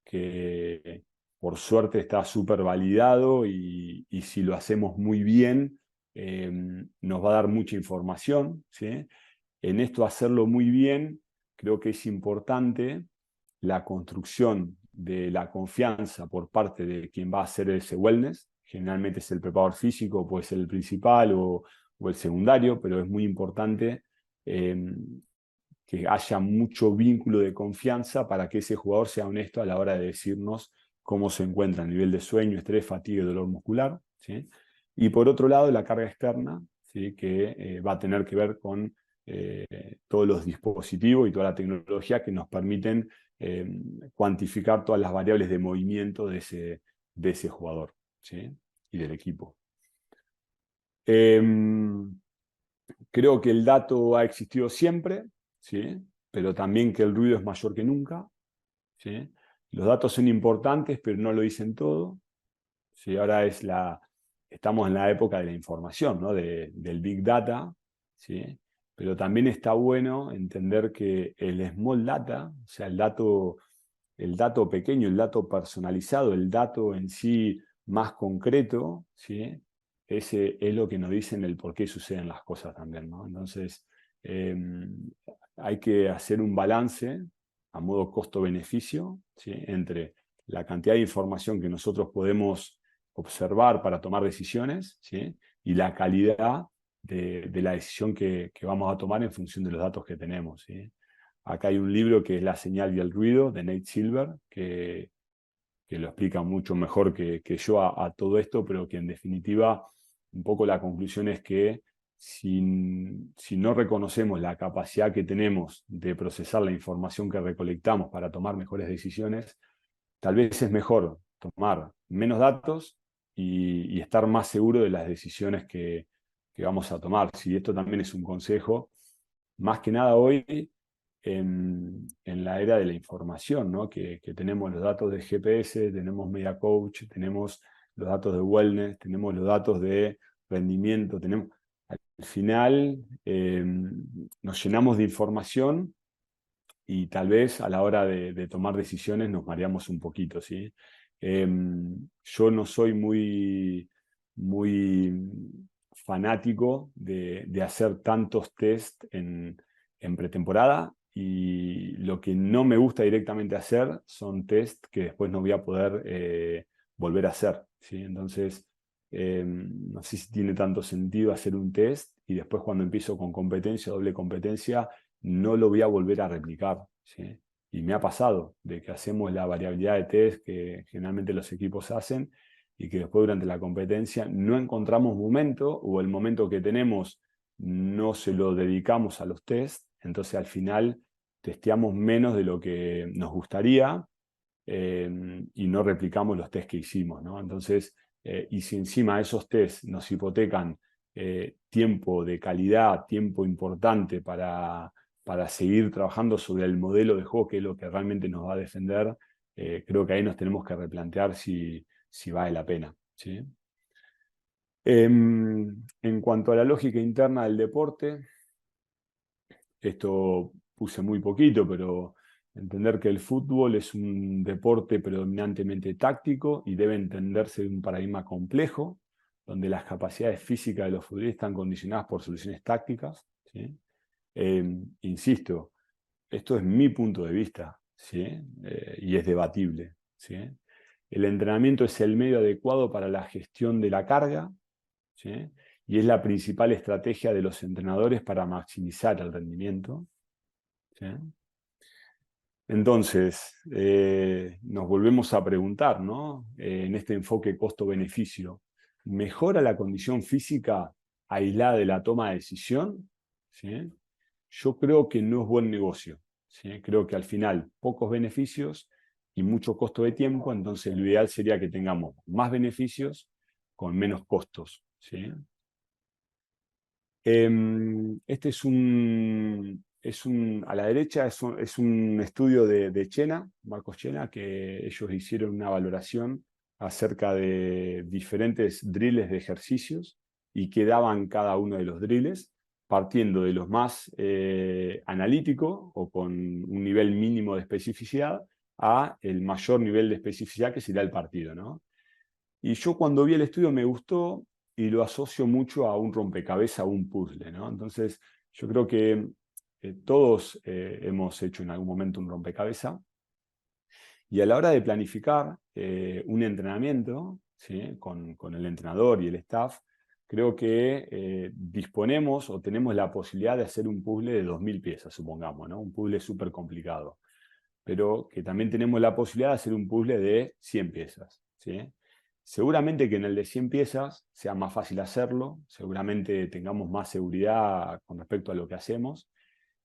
que por suerte está súper validado y si lo hacemos muy bien, nos va a dar mucha información, ¿sí? En esto hacerlo muy bien, creo que es importante la construcción de la confianza por parte de quien va a hacer ese wellness. Generalmente es el preparador físico, puede ser el principal o el secundario, pero es muy importante eh, que haya mucho vínculo de confianza para que ese jugador sea honesto a la hora de decirnos cómo se encuentra a nivel de sueño, estrés, fatiga y dolor muscular, ¿sí? Y por otro lado, la carga externa, ¿sí? Que va a tener que ver con todos los dispositivos y toda la tecnología que nos permiten eh, cuantificar todas las variables de movimiento de ese jugador, ¿sí? Y del equipo. Creo que el dato ha existido siempre, ¿sí? Pero también que el ruido es mayor que nunca, ¿sí? Los datos son importantes, pero no lo dicen todo, ¿sí? Ahora estamos en la época de la información, ¿no? Del Big Data, ¿sí? Pero también está bueno entender que el Small Data, o sea, el dato pequeño, el dato personalizado, el dato en sí más concreto, ¿sí? Ese es lo que nos dicen el por qué suceden las cosas también, ¿no? Entonces, eh, hay que hacer un balance a modo costo-beneficio, ¿sí? Entre la cantidad de información que nosotros podemos observar para tomar decisiones, ¿sí? Y la calidad de la decisión que vamos a tomar en función de los datos que tenemos, ¿sí? Acá hay un libro que es La señal y el ruido, de Nate Silver, que lo explica mucho mejor que yo a todo esto, pero que en definitiva un poco la conclusión es que si no reconocemos la capacidad que tenemos de procesar la información que recolectamos para tomar mejores decisiones, tal vez es mejor tomar menos datos y estar más seguro de las decisiones que vamos a tomar. Si esto también es un consejo, más que nada hoy en la era de la información, ¿no? Que tenemos los datos de GPS, tenemos Media Coach, tenemos los datos de wellness, tenemos los datos de rendimiento, tenemos, al final nos llenamos de información y tal vez a la hora de tomar decisiones nos mareamos un poquito, ¿sí? Yo no soy muy fanático de hacer tantos test en pretemporada y lo que no me gusta directamente hacer son test que después no voy a poder volver a hacer, ¿sí? Entonces, no sé si tiene tanto sentido hacer un test y después cuando empiezo con competencia, doble competencia, no lo voy a volver a replicar, ¿sí? Y me ha pasado de que hacemos la variabilidad de test que generalmente los equipos hacen y que después durante la competencia no encontramos momento o el momento que tenemos no se lo dedicamos a los test, entonces al final testeamos menos de lo que nos gustaría y no replicamos los test que hicimos, ¿no? Entonces, y si encima esos test nos hipotecan tiempo de calidad, tiempo importante para seguir trabajando sobre el modelo de juego, que es lo que realmente nos va a defender, creo que ahí nos tenemos que replantear si vale la pena, ¿sí? En cuanto a la lógica interna del deporte, esto puse muy poquito, pero entender que el fútbol es un deporte predominantemente táctico y debe entenderse de un paradigma complejo, donde las capacidades físicas de los futbolistas están condicionadas por soluciones tácticas, ¿sí? Insisto, esto es mi punto de vista, ¿sí? Y es debatible, ¿sí? El entrenamiento es el medio adecuado para la gestión de la carga, ¿sí? Y es la principal estrategia de los entrenadores para maximizar el rendimiento, ¿sí? Entonces, nos volvemos a preguntar, ¿no? En este enfoque costo-beneficio, ¿mejora la condición física aislada de la toma de decisión? ¿Sí? Yo creo que no es buen negocio, ¿sí? Creo que al final pocos beneficios y mucho costo de tiempo, entonces lo ideal sería que tengamos más beneficios con menos costos, ¿sí? Este a la derecha es un estudio de Chena, Marcos Chena, que ellos hicieron una valoración acerca de diferentes drills de ejercicios y qué daban cada uno de los drills, partiendo de los más analíticos o con un nivel mínimo de especificidad a el mayor nivel de especificidad que sería el partido, ¿no? Y yo cuando vi el estudio me gustó y lo asocio mucho a un rompecabezas, a un puzzle, ¿no? Entonces, yo creo que todos hemos hecho en algún momento un rompecabezas y a la hora de planificar un entrenamiento, ¿sí? con el entrenador y el staff, creo que disponemos o tenemos la posibilidad de hacer un puzzle de 2000 piezas, supongamos, ¿no? Un puzzle súper complicado, pero que también tenemos la posibilidad de hacer un puzzle de 100 piezas, ¿sí? Seguramente que en el de 100 piezas sea más fácil hacerlo, seguramente tengamos más seguridad con respecto a lo que hacemos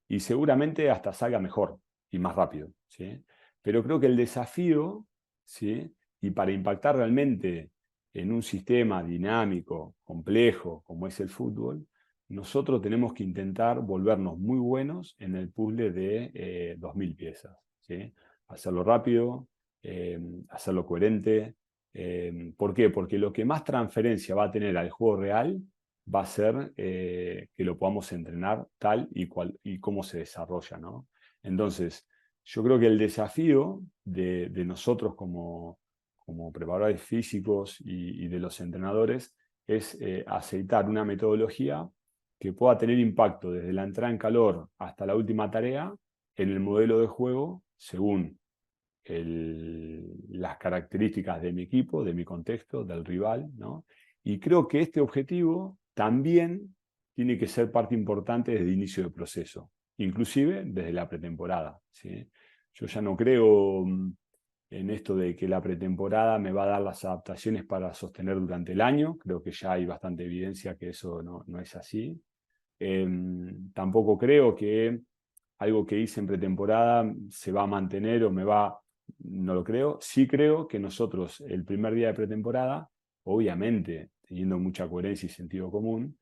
y seguramente hasta salga mejor y más rápido, ¿sí? Pero creo que el desafío, ¿sí? Y para impactar realmente en un sistema dinámico, complejo, como es el fútbol, nosotros tenemos que intentar volvernos muy buenos en el puzzle de 2000 piezas, ¿sí? Hacerlo rápido, hacerlo coherente. ¿Por qué? Porque lo que más transferencia va a tener al juego real va a ser que lo podamos entrenar tal y cómo se desarrolla, ¿no? Entonces, yo creo que el desafío de nosotros como preparadores físicos y de los entrenadores es aceitar una metodología que pueda tener impacto desde la entrada en calor hasta la última tarea en el modelo de juego según las características de mi equipo, de mi contexto, del rival, ¿no? Y creo que este objetivo también tiene que ser parte importante desde el inicio del proceso, inclusive desde la pretemporada, ¿sí? Yo ya no creo en esto de que la pretemporada me va a dar las adaptaciones para sostener durante el año, creo que ya hay bastante evidencia que eso no es así. Tampoco creo que algo que hice en pretemporada se va a mantener o me va, no lo creo. Sí creo que nosotros el primer día de pretemporada, obviamente teniendo mucha coherencia y sentido común,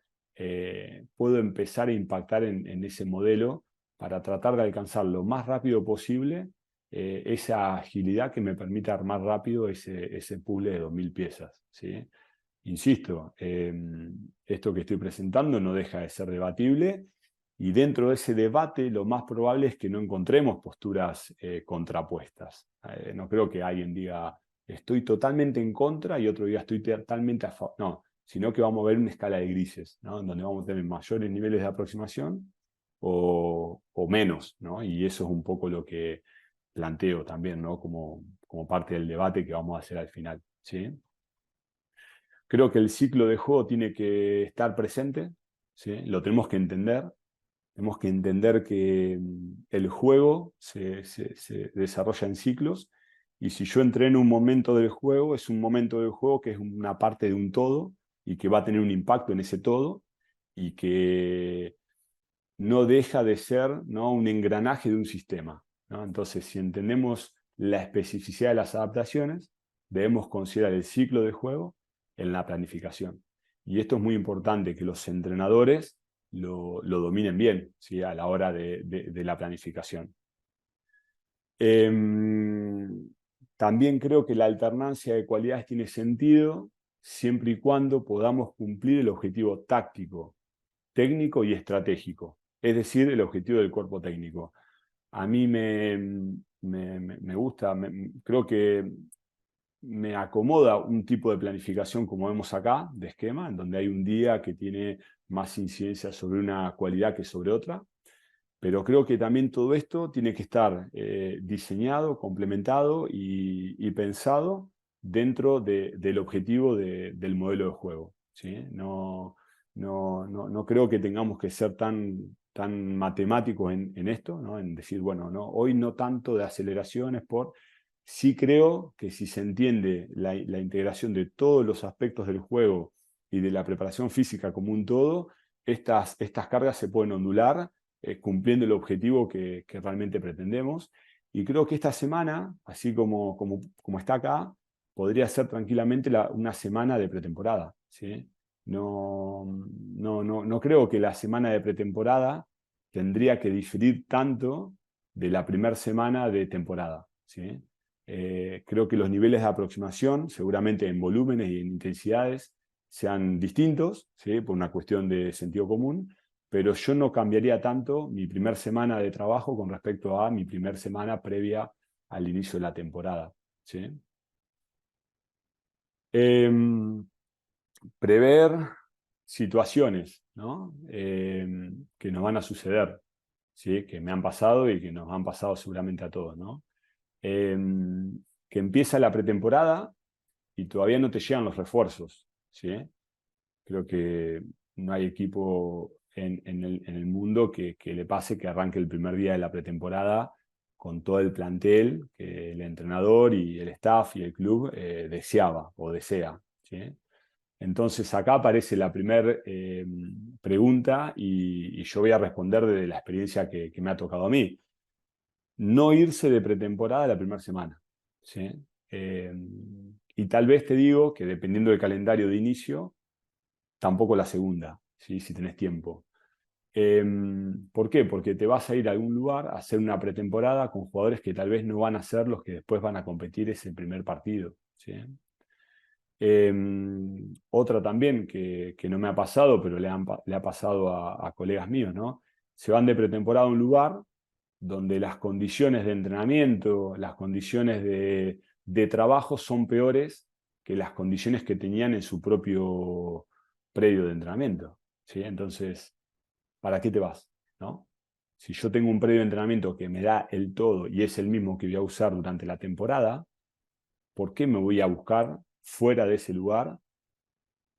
puedo empezar a impactar en ese modelo para tratar de alcanzar lo más rápido posible esa agilidad que me permita armar rápido ese puzzle de 2000 piezas, ¿sí? Insisto, esto que estoy presentando no deja de ser debatible y dentro de ese debate lo más probable es que no encontremos posturas contrapuestas. No creo que alguien diga estoy totalmente en contra y otro diga estoy totalmente a favor. No, sino que vamos a ver una escala de grises, ¿no? En donde vamos a tener mayores niveles de aproximación o menos, ¿no? Y eso es un poco lo que planteo también, ¿no? Como parte del debate que vamos a hacer al final, ¿sí? Creo que el ciclo de juego tiene que estar presente, ¿sí? Lo tenemos que entender. Tenemos que entender que el juego se desarrolla en ciclos y si yo entré en un momento del juego, es un momento del juego que es una parte de un todo y que va a tener un impacto en ese todo y que no deja de ser, ¿no? Un engranaje de un sistema, ¿no? Entonces, si entendemos la especificidad de las adaptaciones, debemos considerar el ciclo de juego en la planificación. Y esto es muy importante, que los entrenadores lo dominen bien, ¿sí? A la hora de la planificación. También creo que la alternancia de cualidades tiene sentido siempre y cuando podamos cumplir el objetivo táctico, técnico y estratégico, es decir, el objetivo del cuerpo técnico. A mí me gusta, creo que me acomoda un tipo de planificación como vemos acá, de esquema, en donde hay un día que tiene más incidencia sobre una cualidad que sobre otra, pero creo que también todo esto tiene que estar diseñado, complementado y pensado dentro del objetivo del modelo de juego, ¿sí? No creo que tengamos que ser tan matemáticos en esto, ¿no? En decir, bueno, no, hoy no tanto de aceleraciones Sí creo que si se entiende la integración de todos los aspectos del juego y de la preparación física como un todo, estas cargas se pueden ondular cumpliendo el objetivo que realmente pretendemos. Y creo que esta semana, así como está acá, podría ser tranquilamente una semana de pretemporada, ¿sí? No creo que la semana de pretemporada tendría que diferir tanto de la primera semana de temporada, ¿sí? Creo que los niveles de aproximación, seguramente en volúmenes y en intensidades, sean distintos, ¿sí? Por una cuestión de sentido común, pero yo no cambiaría tanto mi primer semana de trabajo con respecto a mi primer semana previa al inicio de la temporada, ¿sí? Prever situaciones, ¿no? Que nos van a suceder, ¿sí? Que me han pasado y que nos han pasado seguramente a todos, ¿no? Que empieza la pretemporada y todavía no te llegan los refuerzos, ¿sí? Creo que no hay equipo en el mundo que le pase que arranque el primer día de la pretemporada con todo el plantel que el entrenador y el staff y el club deseaba o desea, ¿sí? Entonces acá aparece la primera pregunta y yo voy a responder desde la experiencia que me ha tocado a mí. No irse de pretemporada la primera semana, ¿sí? Y tal vez te digo que dependiendo del calendario de inicio, tampoco la segunda, ¿sí? Si tenés tiempo. ¿Por qué? Porque te vas a ir a algún lugar a hacer una pretemporada con jugadores que tal vez no van a ser los que después van a competir ese primer partido, ¿sí? Otra también que no me ha pasado, pero le ha pasado a colegas míos, ¿no? Se van de pretemporada a un lugar donde las condiciones de entrenamiento, las condiciones de trabajo son peores que las condiciones que tenían en su propio predio de entrenamiento, ¿sí? Entonces, ¿para qué te vas? ¿No? Si yo tengo un predio de entrenamiento que me da el todo y es el mismo que voy a usar durante la temporada, ¿por qué me voy a buscar fuera de ese lugar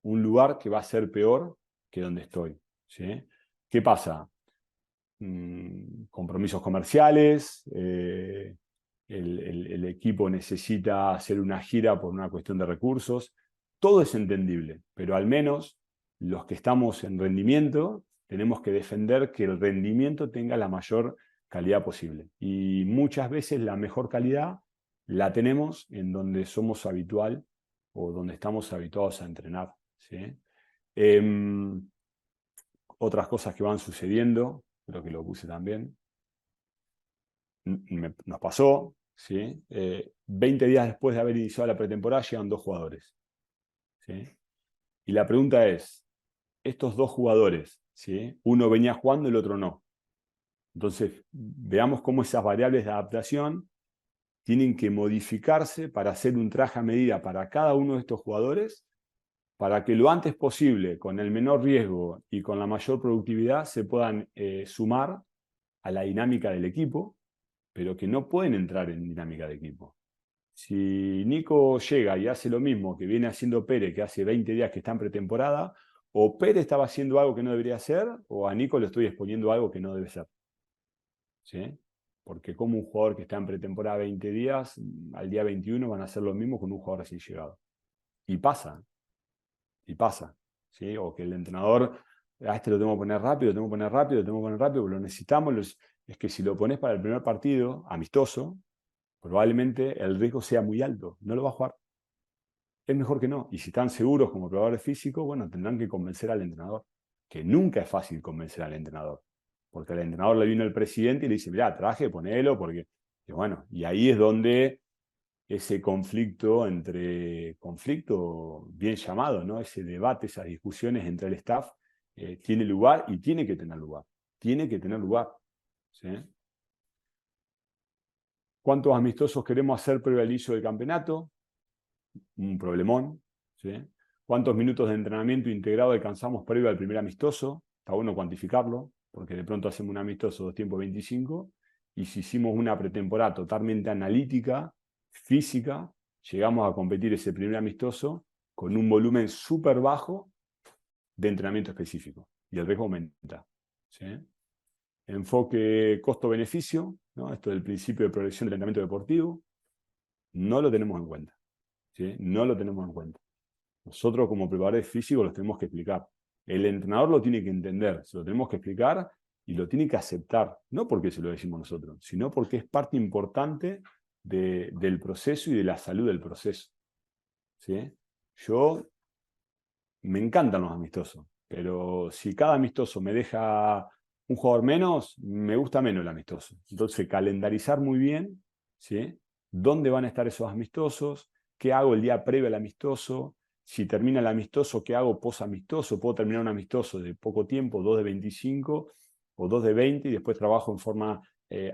un lugar que va a ser peor que donde estoy? ¿Sí? ¿Qué pasa? Compromisos comerciales, el equipo necesita hacer una gira por una cuestión de recursos, todo es entendible, pero al menos los que estamos en rendimiento tenemos que defender que el rendimiento tenga la mayor calidad posible. Y muchas veces la mejor calidad la tenemos en donde somos habitual o donde estamos habituados a entrenar, ¿sí? Otras cosas que van sucediendo, creo que lo puse también, nos pasó, ¿sí? 20 días después de haber iniciado la pretemporada llegan 2 jugadores, ¿sí? Y la pregunta es, estos 2 jugadores, ¿sí? Uno venía jugando, el otro no. Entonces, veamos cómo esas variables de adaptación tienen que modificarse para hacer un traje a medida para cada uno de estos jugadores, para que lo antes posible, con el menor riesgo y con la mayor productividad, se puedan sumar a la dinámica del equipo, pero que no pueden entrar en dinámica de equipo. Si Nico llega y hace lo mismo que viene haciendo Pérez, que hace 20 días que está en pretemporada, o Pérez estaba haciendo algo que no debería hacer, o a Nico le estoy exponiendo algo que no debe ser, ¿sí? Porque como un jugador que está en pretemporada 20 días, al día 21 van a hacer lo mismo con un jugador recién llegado. Y pasa, ¿sí? O que el entrenador, a este lo tengo que poner rápido, lo tengo que poner rápido, lo tengo que poner rápido, lo necesitamos. Es que si lo pones para el primer partido, amistoso, probablemente el riesgo sea muy alto, no lo va a jugar. Es mejor que no. Y si están seguros como probadores físicos, bueno, tendrán que convencer al entrenador, que nunca es fácil convencer al entrenador, porque al entrenador le vino el presidente y le dice, mirá, traje, ponelo, porque, y bueno, y ahí es donde ese conflicto bien llamado, ¿no? Ese debate, esas discusiones entre el staff, tiene lugar y tiene que tener lugar. Tiene que tener lugar, ¿sí? ¿Cuántos amistosos queremos hacer previo al inicio del campeonato? Un problemón, ¿sí? ¿Cuántos minutos de entrenamiento integrado alcanzamos previo al primer amistoso? Está bueno cuantificarlo, porque de pronto hacemos un amistoso 2 tiempos 25, y si hicimos una pretemporada totalmente analítica, física, llegamos a competir ese primer amistoso con un volumen súper bajo de entrenamiento específico, y el riesgo aumenta, ¿sí? Enfoque costo-beneficio, ¿no? Esto del principio de progresión del entrenamiento deportivo, no lo tenemos en cuenta, ¿sí? No lo tenemos en cuenta. Nosotros como preparadores físicos los tenemos que explicar. El entrenador lo tiene que entender, se lo tenemos que explicar y lo tiene que aceptar, no porque se lo decimos nosotros, sino porque es parte importante del proceso y de la salud del proceso, ¿sí? Yo me encantan los amistosos, pero si cada amistoso me deja un jugador menos, me gusta menos el amistoso. Entonces, calendarizar muy bien, ¿sí? dónde van a estar esos amistosos, qué hago el día previo al amistoso, si termina el amistoso, qué hago post amistoso, puedo terminar un amistoso de poco tiempo, 2 de 25 o 2 de 20, y después trabajo en forma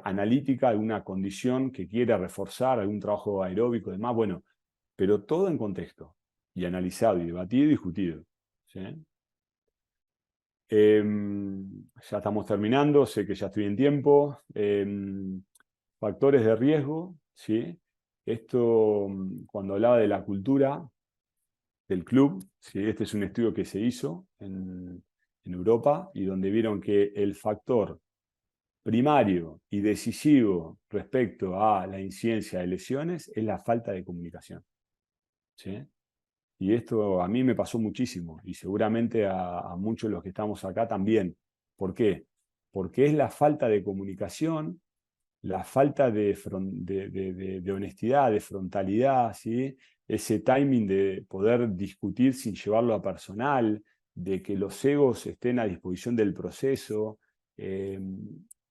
analítica, alguna condición que quiera reforzar, algún trabajo aeróbico, demás, bueno, pero todo en contexto, y analizado, y debatido y discutido. ¿Sí? Ya estamos terminando, sé que ya estoy en tiempo. Factores de riesgo, ¿sí? Esto, cuando hablaba de la cultura del club, ¿sí? Este es un estudio que se hizo en Europa y donde vieron que el factor primario y decisivo respecto a la incidencia de lesiones es la falta de comunicación. ¿Sí? Y esto a mí me pasó muchísimo y seguramente a muchos de los que estamos acá también. ¿Por qué? Porque es la falta de comunicación, la falta de honestidad, de frontalidad, ¿sí? Ese timing de poder discutir sin llevarlo a personal, de que los egos estén a disposición del proceso, eh,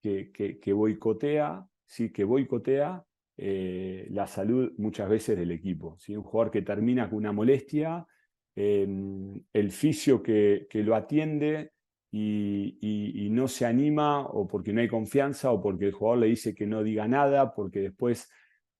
que boicotea, ¿sí? Que boicotea la salud muchas veces del equipo. ¿Sí? Un jugador que termina con una molestia, el fisio que lo atiende y no se anima, o porque no hay confianza, o porque el jugador le dice que no diga nada, porque después,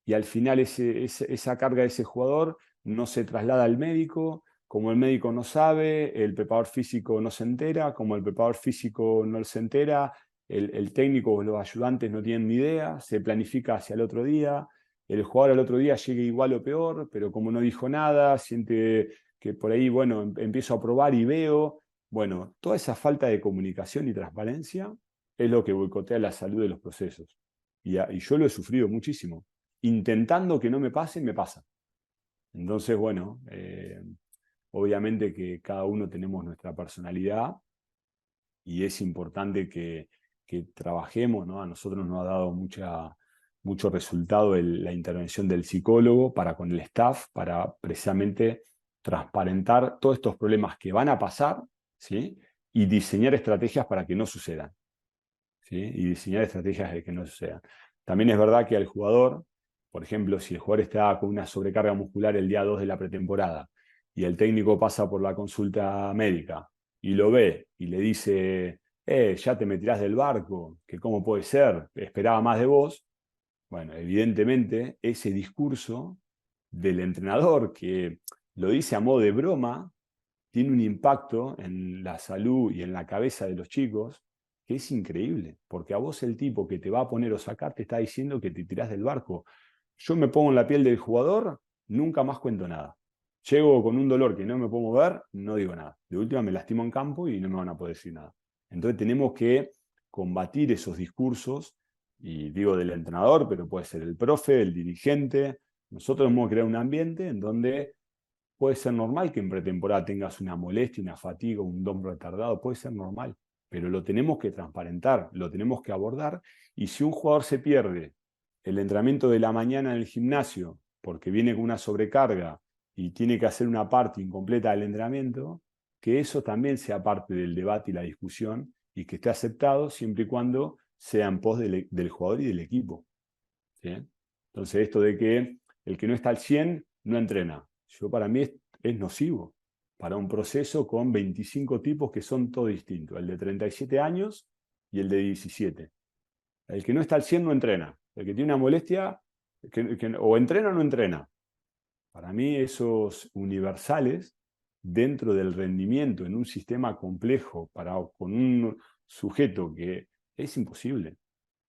y al final esa carga de ese jugador no se traslada al médico. Como el médico no sabe, el preparador físico no se entera, como el preparador físico no se entera, el técnico o los ayudantes no tienen ni idea, se planifica hacia el otro día, el jugador al otro día llega igual o peor, pero como no dijo nada, siente que por ahí, bueno, empiezo a probar y veo. Bueno, toda esa falta de comunicación y transparencia es lo que boicotea la salud de los procesos. Y yo lo he sufrido muchísimo. Intentando que no me pase, me pasa. Entonces, bueno, obviamente que cada uno tenemos nuestra personalidad y es importante que trabajemos, ¿no? A nosotros nos ha dado mucho resultado la intervención del psicólogo para con el staff, para precisamente transparentar todos estos problemas que van a pasar, ¿sí? Y diseñar estrategias para que no sucedan, ¿sí? Y diseñar estrategias de que no sucedan. También es verdad que al jugador, por ejemplo, si el jugador está con una sobrecarga muscular el día 2 de la pretemporada y el técnico pasa por la consulta médica y lo ve y le dice, ya te metirás del barco, que cómo puede ser, esperaba más de vos. Bueno, evidentemente ese discurso del entrenador que lo dice a modo de broma tiene un impacto en la salud y en la cabeza de los chicos que es increíble, porque a vos el tipo que te va a poner o sacar te está diciendo que te tirás del barco. Yo me pongo en la piel del jugador, nunca más cuento nada. Llego con un dolor que no me puedo mover, no digo nada. De última me lastimo en campo y no me van a poder decir nada. Entonces tenemos que combatir esos discursos, y digo del entrenador, pero puede ser el profe, el dirigente. Nosotros hemos creado un ambiente en donde puede ser normal que en pretemporada tengas una molestia, una fatiga, un hombro retardado, puede ser normal, pero lo tenemos que transparentar, lo tenemos que abordar, y si un jugador se pierde el entrenamiento de la mañana en el gimnasio porque viene con una sobrecarga y tiene que hacer una parte incompleta del entrenamiento, que eso también sea parte del debate y la discusión y que esté aceptado siempre y cuando sea en pos del jugador y del equipo. ¿Sí? Entonces esto de que el que no está al 100 no entrena, para mí es nocivo para un proceso con 25 tipos que son todos distintos, el de 37 años y el de 17. El que no está al 100 no entrena, el que tiene una molestia o entrena o no entrena. Para mí esos universales dentro del rendimiento en un sistema complejo con un sujeto que es imposible.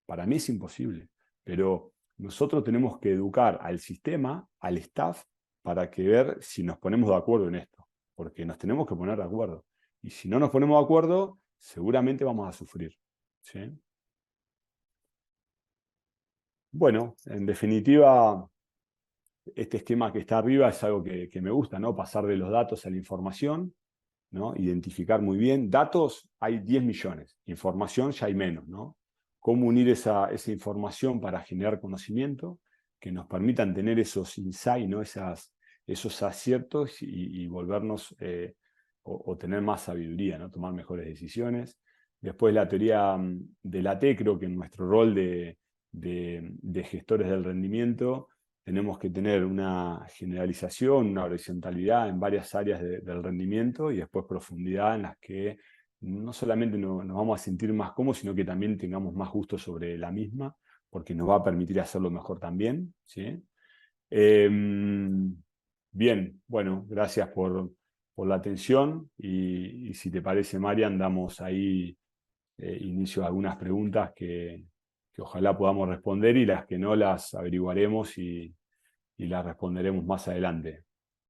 Para mí es imposible, pero nosotros tenemos que educar al sistema, al staff, para que ver si nos ponemos de acuerdo en esto, porque nos tenemos que poner de acuerdo. Y si no nos ponemos de acuerdo, seguramente vamos a sufrir. ¿Sí? Bueno, en definitiva, este esquema que está arriba es algo que me gusta, ¿no? Pasar de los datos a la información, ¿no? Identificar muy bien. Datos hay 10 millones, información ya hay menos, ¿no? Cómo unir esa información para generar conocimiento que nos permitan tener esos insights, ¿no? Esos aciertos y volvernos o tener más sabiduría, ¿no? Tomar mejores decisiones. Después la teoría de la T, creo que en nuestro rol de gestores del rendimiento tenemos que tener una generalización, una horizontalidad en varias áreas del rendimiento y después profundidad en las que no solamente nos vamos a sentir más cómodos, sino que también tengamos más gusto sobre la misma, porque nos va a permitir hacerlo mejor también, ¿sí? Bien, bueno, gracias por la atención y si te parece, Marian, damos ahí inicio a algunas preguntas que ojalá podamos responder y las que no las averiguaremos y las responderemos más adelante.